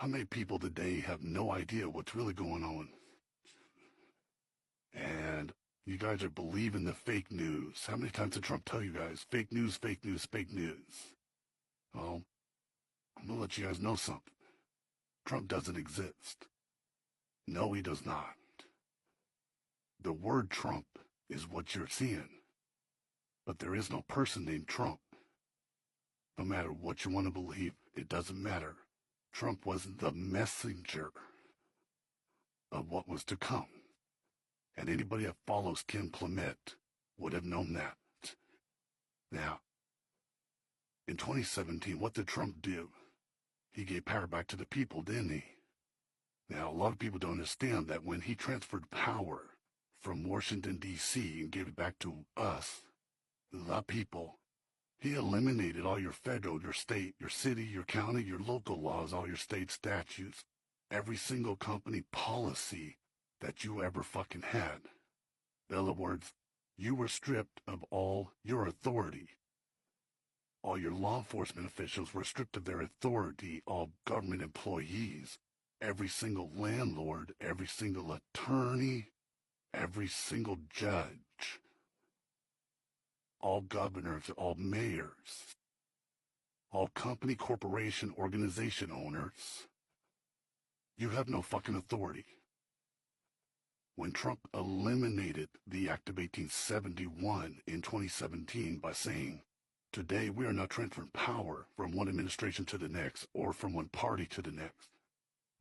How many people today have no idea what's really going on? And you guys are believing the fake news. How many times did Trump tell you guys, fake news, fake news, fake news? Well, I'm going to let you guys know something. Trump doesn't exist. No, he does not. The word Trump is what you're seeing. But there is no person named Trump. No matter what you want to believe, it doesn't matter. Trump was the messenger of what was to come. And anybody that follows Ken Clement would have known that. Now, in 2017, what did Trump do? He gave power back to the people, didn't he? Now, a lot of people don't understand that when he transferred power from Washington, D.C. and gave it back to us, the people, he eliminated all your federal, your state, your city, your county, your local laws, all your state statutes, every single company policy that you ever fucking had. In other words, you were stripped of all your authority. All your law enforcement officials were stripped of their authority, all government employees, every single landlord, every single attorney, every single judge, all governors, all mayors, all company, corporation, organization owners. You have no fucking authority. When Trump eliminated the Act of 1871 in 2017 by saying, today we are not transferring power from one administration to the next or from one party to the next,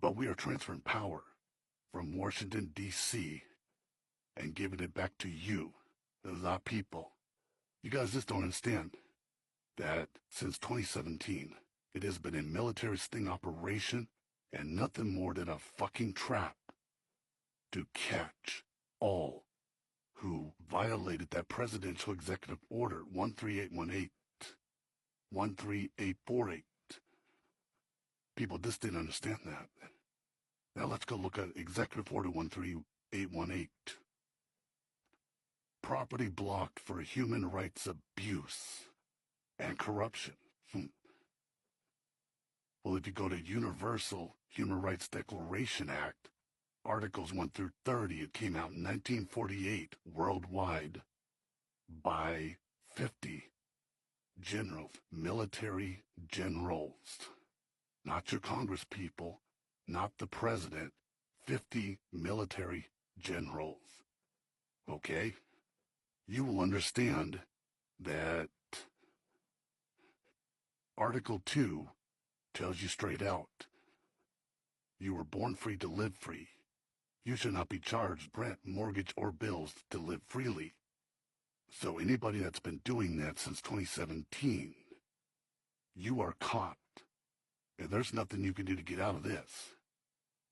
but we are transferring power from Washington, D.C. and giving it back to you, the people. You guys just don't understand that since 2017, it has been a military sting operation and nothing more than a fucking trap to catch all who violated that presidential executive order 13818, 13848. People just didn't understand that. Now let's go look at Executive Order 13818. Property blocked for human rights abuse and corruption. Well, if you go to Universal Human Rights Declaration Act, Articles 1 through 30, it came out in 1948 worldwide by 50 generals, military generals, not your Congress people, not the president, 50 military generals. Okay? You will understand that Article 2 tells you straight out, you were born free to live free. You should not be charged rent, mortgage, or bills to live freely. So anybody that's been doing that since 2017, you are caught. And there's nothing you can do to get out of this.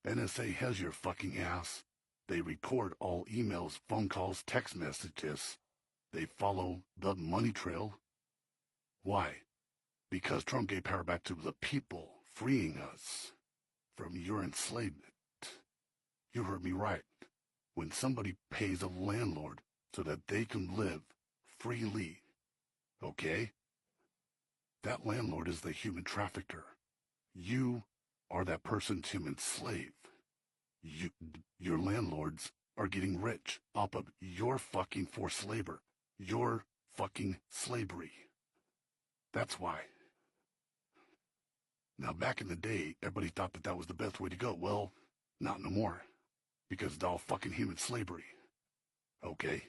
NSA has your fucking ass. They record all emails, phone calls, text messages. They follow the money trail. Why? Because Trump gave power back to the people, freeing us from your enslavement. You heard me right. When somebody pays a landlord so that they can live freely, okay? That landlord is the human trafficker. You are that person to enslave. Your landlords are getting rich off of your fucking forced labor, your fucking slavery. That's why. Now, back in the day, everybody thought that that was the best way to go. Well, not no more. Because it's all fucking human slavery. Okay?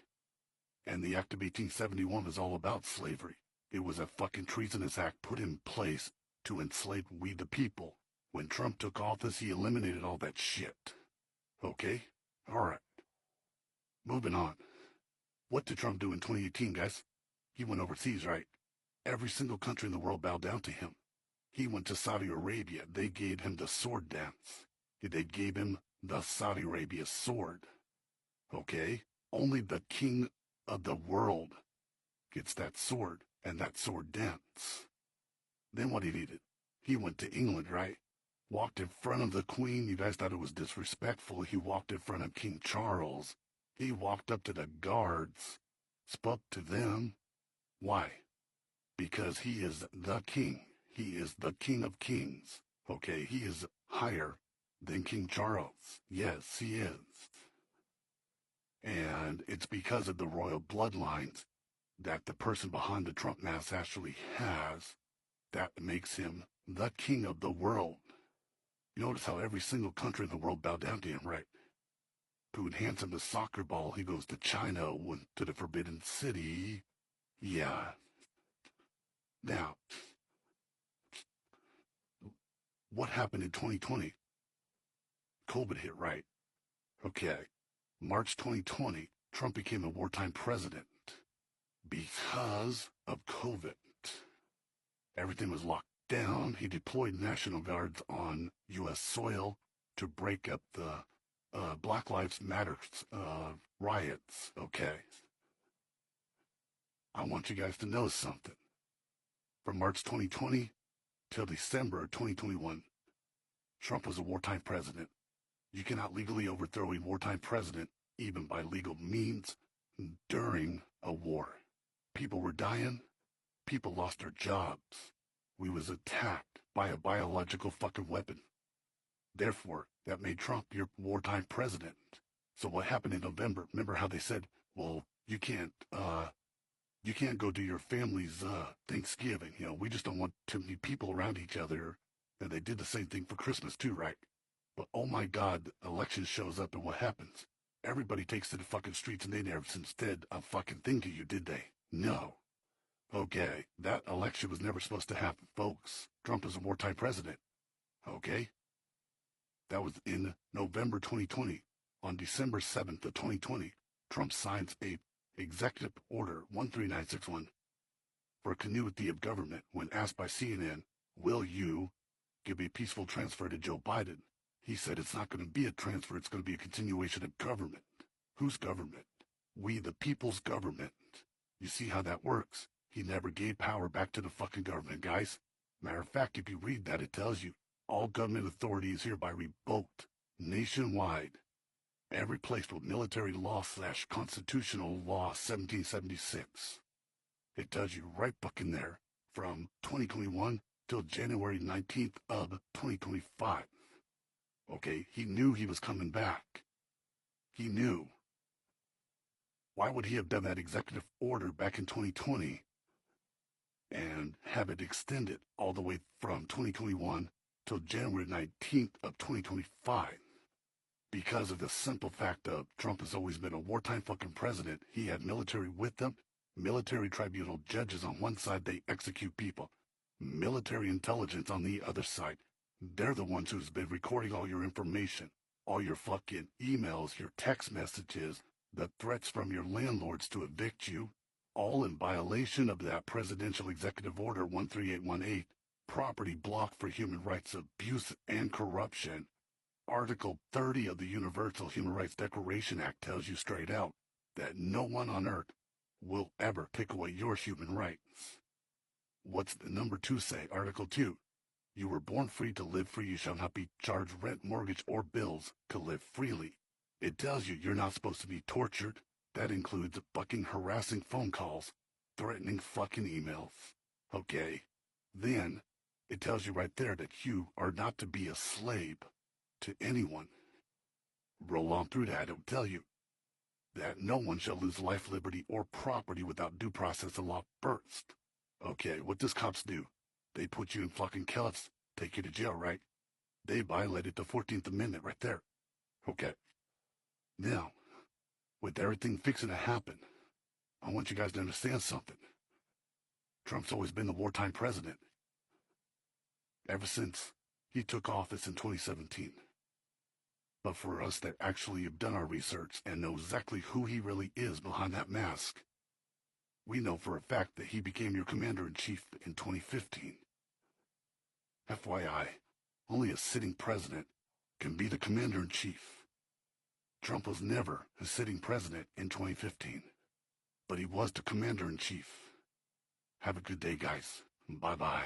And the Act of 1871 was all about slavery. It was a fucking treasonous act put in place to enslave we the people. When Trump took office, he eliminated all that shit. Okay? Alright. Moving on. What did Trump do in 2018, guys? He went overseas, right? Every single country in the world bowed down to him. He went to Saudi Arabia. They gave him the sword dance. They gave him the Saudi Arabia sword. Okay? Only the king of the world gets that sword and that sword dance. Then what he did? He went to England, right? Walked in front of the Queen. You guys thought it was disrespectful. He walked in front of King Charles. He walked up to the guards, spoke to them. Why? Because he is the king. He is the King of Kings. Okay, he is higher than King Charles. Yes, he is. And it's because of the royal bloodlines that the person behind the Trump mask actually has that makes him the king of the world. You notice how every single country in the world bowed down to him, right? Putin hands him the soccer ball. He goes to China, went to the Forbidden City. Yeah. Now, what happened in 2020? COVID hit, right? Okay. March 2020, Trump became a wartime president because of COVID. Everything was locked down. He deployed National Guards on U.S. soil to break up the Black Lives Matter riots. Okay. I want you guys to know something. From March 2020 till December 2021, Trump was a wartime president. You cannot legally overthrow a wartime president, even by legal means, during a war. People were dying. People lost their jobs. We was attacked by a biological fucking weapon. Therefore, that made Trump your wartime president. So what happened in November? Remember how they said, well, you can't go to your family's Thanksgiving. You know, we just don't want too many people around each other. And they did the same thing for Christmas too, right? But oh my God, the election shows up and what happens? Everybody takes to the fucking streets and they never instead a fucking thing to you, did they? No. Okay, that election was never supposed to happen, folks. Trump is a wartime president. Okay? That was in November 2020. On December 7th of 2020, Trump signs a Executive Order 13961 for continuity of government when asked by CNN, will you give a peaceful transfer to Joe Biden? He said it's not going to be a transfer, it's going to be a continuation of government. Whose government? We, the people's government. You see how that works? He never gave power back to the fucking government, guys. Matter of fact, if you read that, it tells you all government authority is hereby revoked nationwide. Every place with military law / constitutional law 1776. It tells you right fucking there from 2021 till January 19th of 2025. Okay, he knew he was coming back. He knew. Why would he have done that executive order back in 2020 and have it extended all the way from 2021 till January 19th of 2025? Because of the simple fact of Trump has always been a wartime fucking president. He had military with him, military tribunal judges on one side, they execute people. Military intelligence on the other side. They're the ones who's been recording all your information, all your fucking emails, your text messages, the threats from your landlords to evict you, all in violation of that Presidential Executive Order 13818, property blocked for human rights abuse and corruption. Article 30 of the Universal Human Rights Declaration Act tells you straight out that no one on earth will ever take away your human rights. What's the number 2 say? Article 2. You were born free to live free. You shall not be charged rent, mortgage, or bills to live freely. It tells you you're not supposed to be tortured. That includes fucking harassing phone calls, threatening fucking emails. Okay. Then it tells you right there that you are not to be a slave to anyone. Roll on through that, it will tell you that no one shall lose life, liberty, or property without due process of law first. Okay, what does cops do? They put you in fucking cuffs, take you to jail, right? They violated the 14th Amendment right there. Okay. Now, with everything fixing to happen, I want you guys to understand something. Trump's always been the wartime president. Ever since he took office in 2017. But for us that actually have done our research and know exactly who he really is behind that mask, we know for a fact that he became your commander-in-chief in 2015. FYI, only a sitting president can be the commander-in-chief. Trump was never a sitting president in 2015, but he was the commander-in-chief. Have a good day, guys. Bye-bye.